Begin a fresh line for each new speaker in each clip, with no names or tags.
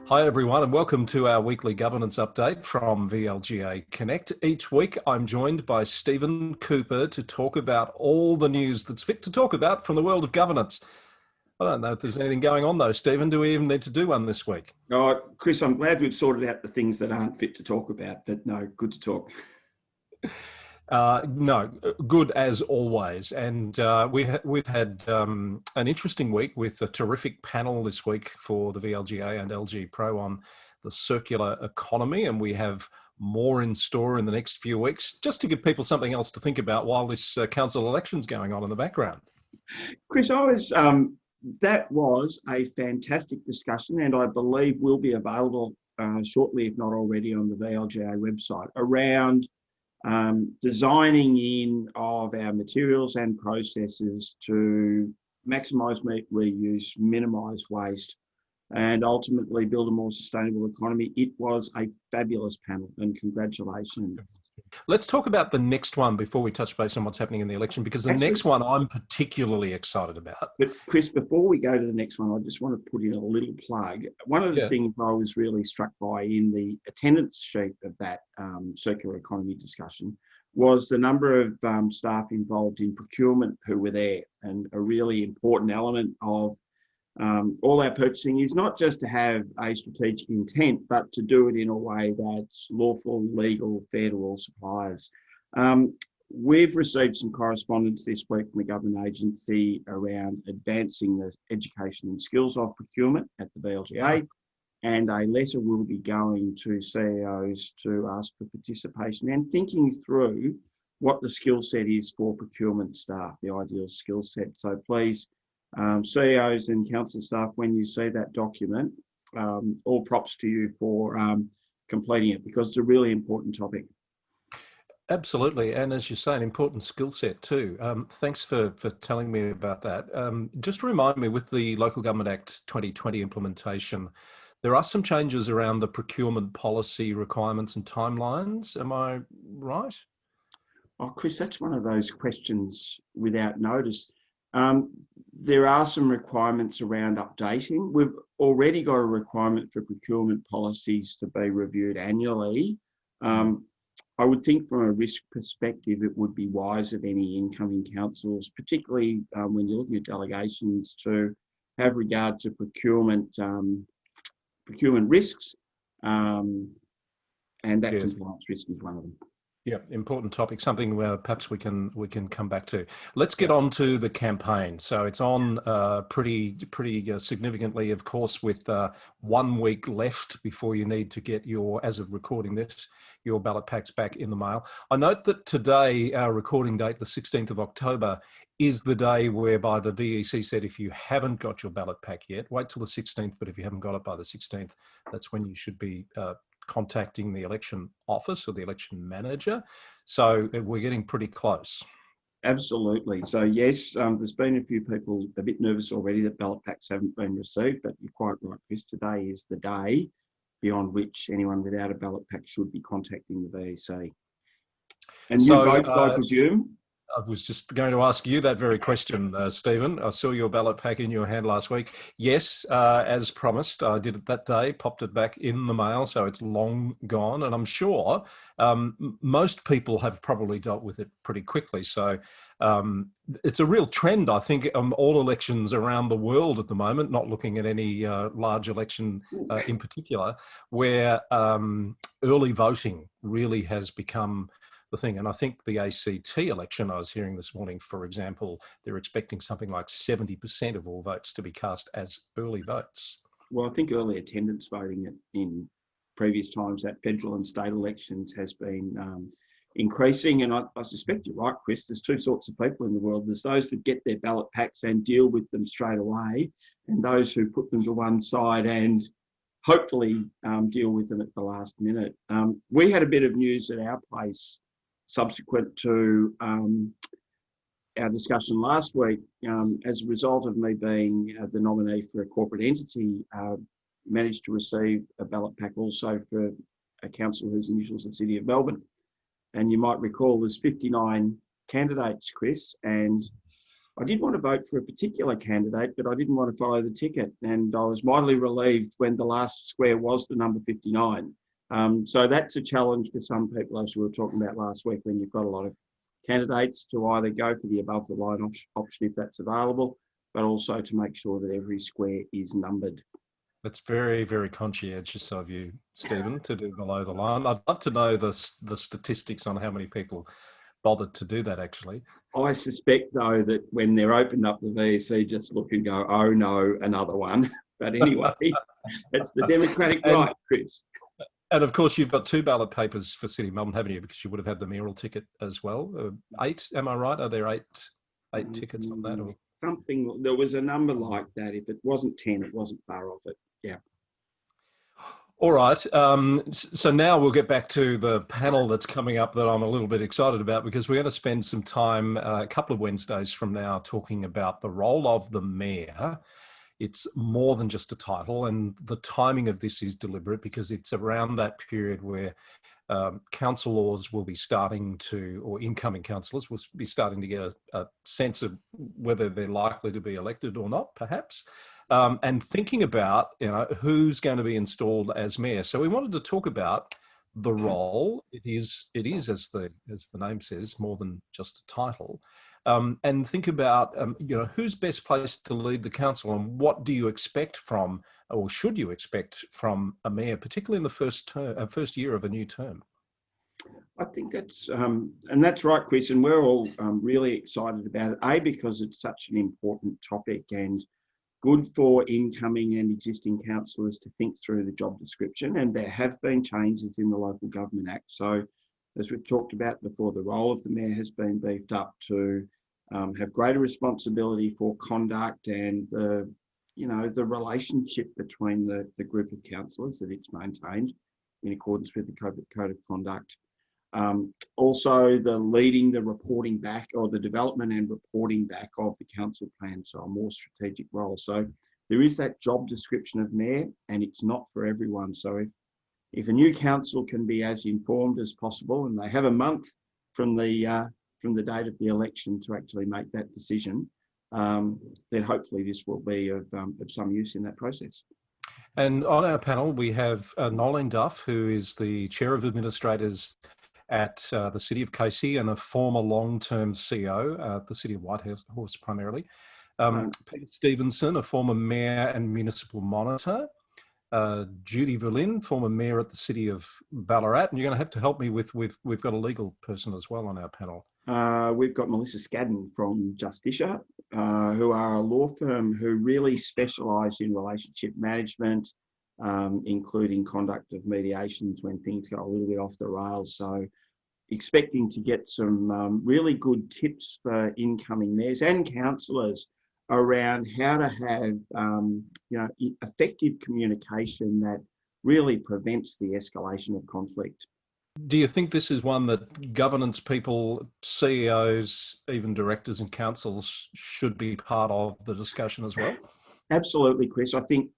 Hi, everyone, and welcome to our weekly governance update from VLGA Connect. Each week, I'm joined by Stephen Cooper to talk about all the news that's fit to talk about from the world of governance. I don't know if there's anything going on, though, Stephen. Do we even need to do one this week?
Oh, Chris, I'm glad we've sorted out the things that aren't fit to talk about, but no, good to talk.
No, good as always. And we've had an interesting week with a terrific panel this week for the VLGA and LG Pro on the circular economy. And we have more in store in the next few weeks, just to give people something else to think about while this council election's going on in the background.
Chris, that was a fantastic discussion, and I believe will be available shortly, if not already, on the VLGA website around designing in of our materials and processes to maximise reuse, minimise waste, and ultimately build a more sustainable economy. It was a fabulous panel, and congratulations.
Let's talk about the next one before we touch base on what's happening in the election, because the next one I'm particularly excited about.
But Chris, before we go to the next one, I just want to put in a little plug. One of the things I was really struck by in the attendance sheet of that circular economy discussion was the number of staff involved in procurement who were there. And a really important element of all our purchasing is not just to have a strategic intent, but to do it in a way that's lawful, legal, fair to all suppliers. We've received some correspondence this week from the government agency around advancing the education and skills of procurement at the VLGA, and a letter will be going to CEOs to ask for participation and thinking through what the skill set is for procurement staff, the ideal skill set. So please, CEOs and council staff, when you see that document, all props to you for completing it, because it's a really important topic.
Absolutely. And as you say, an important skill set too. Thanks for telling me about that. Just remind me, with the Local Government Act 2020 implementation, there are some changes around the procurement policy requirements and timelines. Am I right?
Oh, Chris, that's one of those questions without notice. There are some requirements around updating. We've already got a requirement for procurement policies to be reviewed annually. I would think from a risk perspective, it would be wise of any incoming councils, particularly when you're looking at delegations, to have regard to procurement risks, and that compliance risk is one of them.
Yeah, important topic, something where perhaps we can come back to. Let's get on to the campaign. So it's on pretty significantly, of course, with 1 week left before you need to get your, as of recording this, your ballot packs back in the mail. I note that today, our recording date, the 16th of October, is the day whereby the VEC said if you haven't got your ballot pack yet, wait till the 16th, but if you haven't got it by the 16th, that's when you should be contacting the election office or the election manager. So we're getting pretty close.
Absolutely. So yes, there's been a few people a bit nervous already that ballot packs haven't been received, but you're quite right, Chris. Today is the day beyond which anyone without a ballot pack should be contacting the VEC. And you vote, I presume?
I was just going to ask you that very question, Stephen. I saw your ballot pack in your hand last week. Yes, as promised, I did it that day, popped it back in the mail, so it's long gone. And I'm sure most people have probably dealt with it pretty quickly. So it's a real trend, I think, all elections around the world at the moment, not looking at any large election in particular, where early voting really has become the thing. And I think the ACT election, I was hearing this morning, for example, they're expecting something like 70% of all votes to be cast as early votes.
Well, I think early attendance voting in previous times at federal and state elections has been increasing. And I suspect you're right, Chris. There's two sorts of people in the world. There's those that get their ballot packs and deal with them straight away, and those who put them to one side and hopefully deal with them at the last minute. We had a bit of news at our place subsequent to our discussion last week. As a result of me being the nominee for a corporate entity, managed to receive a ballot pack also for a council whose initials are the City of Melbourne. And you might recall there's 59 candidates, Chris, and I did want to vote for a particular candidate, but I didn't want to follow the ticket. And I was mightily relieved when the last square was the number 59. So that's a challenge for some people, as we were talking about last week, when you've got a lot of candidates, to either go for the above the line option if that's available, but also to make sure that every square is numbered.
That's very, very conscientious of you, Stephen, to do below the line. I'd love to know the statistics on how many people bothered to do that, actually.
I suspect, though, that when they're opened up the VEC, just look and go, oh no, another one. But anyway, that's the democratic right, Chris.
And of course, you've got 2 ballot papers for City of Melbourne, haven't you? Because you would have had the mayoral ticket as well. 8, am I right? Are there eight tickets on that? Or?
Something, there was a number like that. If it wasn't 10, it wasn't far off it. Yeah.
All right. So now we'll get back to the panel that's coming up that I'm a little bit excited about, because we're going to spend some time, a couple of Wednesdays from now, talking about the role of the mayor. It's more than just a title, and the timing of this is deliberate because it's around that period where councillors will be starting to, or incoming councillors will be starting to get a sense of whether they're likely to be elected or not, perhaps. And thinking about, who's going to be installed as mayor. So we wanted to talk about the role. It is as the name says, more than just a title. And think about, who's best placed to lead the council, and what do you expect from, or should you expect from, a mayor, particularly in the first year of a new term?
I think that's, and that's right, Chris, and we're all really excited about it, because it's such an important topic and good for incoming and existing councillors to think through the job description. And there have been changes in the Local Government Act. So as we've talked about before, the role of the mayor has been beefed up to have greater responsibility for conduct and the relationship between the group of councillors, that it's maintained in accordance with the Code of Conduct. Also the leading the reporting back, or the development and reporting back of the council plan, so a more strategic role. So there is that job description of mayor, and it's not for everyone. So if a new council can be as informed as possible, and they have a month from the date of the election to actually make that decision, then hopefully this will be of some use in that process.
And on our panel, we have Noelene Duff, who is the Chair of Administrators at the City of Casey and a former long-term CEO at the City of Whitehorse primarily. Peter Stevenson, a former Mayor and Municipal Monitor. Judy Verlin, former Mayor at the City of Ballarat. And you're going to have to help me we've got a legal person as well on our panel.
We've got Melissa Scadden from Justicia, who are a law firm who really specialise in relationship management, including conduct of mediations when things go a little bit off the rails. So expecting to get some really good tips for incoming mayors and councillors around how to have effective communication that really prevents the escalation of conflict.
Do you think this is one that governance people, CEOs, even directors and councils should be part of the discussion as well? Absolutely,
Chris. I think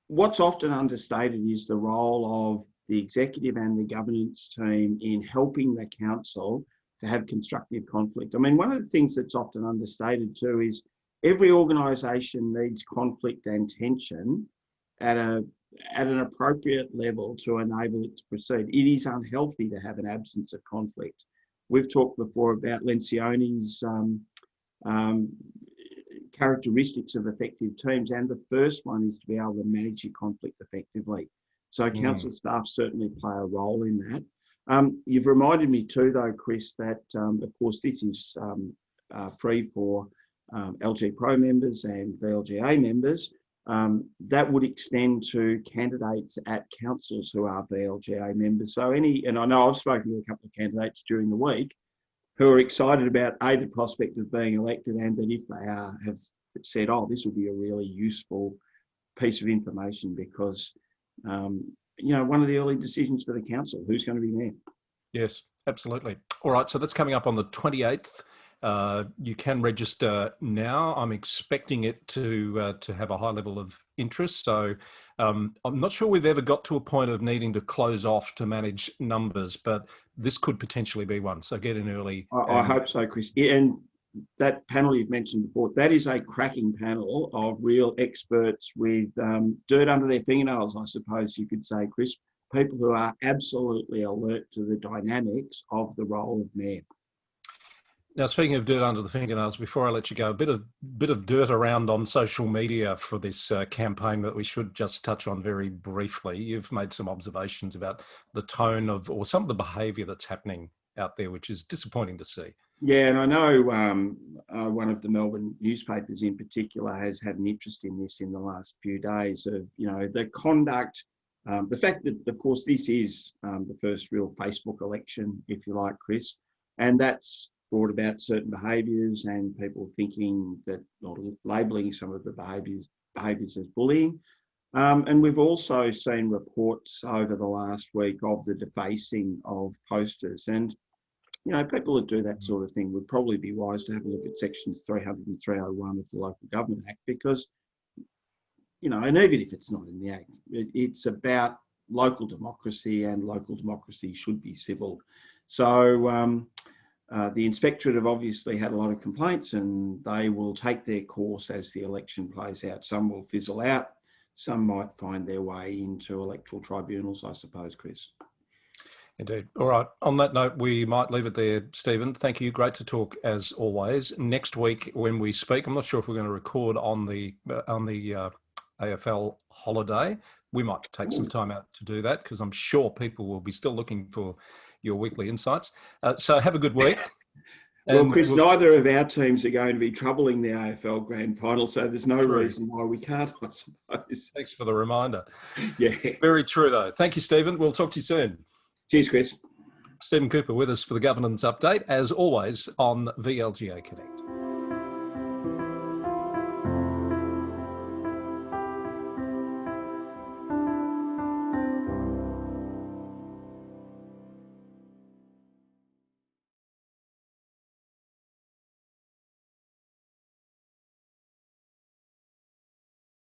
what's often understated is the role of the executive and the governance team in helping the council to have constructive conflict. I mean, one of the things that's often understated too is every organisation needs conflict and tension at an appropriate level to enable it to proceed. It is unhealthy to have an absence of conflict. We've talked before about Lencioni's characteristics of effective teams, and the first one is to be able to manage your conflict effectively. So council staff certainly play a role in that. You've reminded me too, though, Chris, that of course this is free for LG Pro members and VLGA members. That would extend to candidates at councils who are VLGA members. So and I know I've spoken to a couple of candidates during the week who are excited about the prospect of being elected, and that if they have said, oh, this will be a really useful piece of information because, one of the early decisions for the council, who's going to be there.
Yes, absolutely. All right, so that's coming up on the 28th. You can register now. I'm expecting it to have a high level of interest. So I'm not sure we've ever got to a point of needing to close off to manage numbers, but this could potentially be one. So get in early.
I hope so, Chris. And that panel you've mentioned before, that is a cracking panel of real experts with dirt under their fingernails, I suppose you could say, Chris. People who are absolutely alert to the dynamics of the role of mayor.
Now, speaking of dirt under the fingernails, before I let you go, a bit of dirt around on social media for this campaign that we should just touch on very briefly. You've made some observations about the tone of, or some of the behaviour that's happening out there, which is disappointing to see.
Yeah, and I know one of the Melbourne newspapers in particular has had an interest in this in the last few days of, the conduct, the fact that, of course, this is the first real Facebook election, if you like, Chris, and that's brought about certain behaviours and people thinking that, or labelling some of the behaviours as bullying. And we've also seen reports over the last week of the defacing of posters. And, people that do that sort of thing would probably be wise to have a look at sections 300 and 301 of the Local Government Act, because, and even if it's not in the Act, it's about local democracy, and local democracy should be civil. So, the inspectorate have obviously had a lot of complaints, and they will take their course as the election plays out. Some will fizzle out, some might find their way into electoral tribunals, I suppose, Chris.
Indeed. All right. On that note, we might leave it there, Stephen. Thank you. Great to talk as always. Next week when we speak, I'm not sure if we're going to record on the AFL holiday. We might take some time out to do that, because I'm sure people will be still looking for your weekly insights. So have a good week.
Well, Chris, neither of our teams are going to be troubling the AFL Grand Final, so there's no reason why we can't, I suppose.
Thanks for the reminder.
Yeah.
Very true, though. Thank you, Stephen. We'll talk to you soon.
Cheers, Chris.
Stephen Cooper with us for the Governance Update, as always, on VLGA Connect.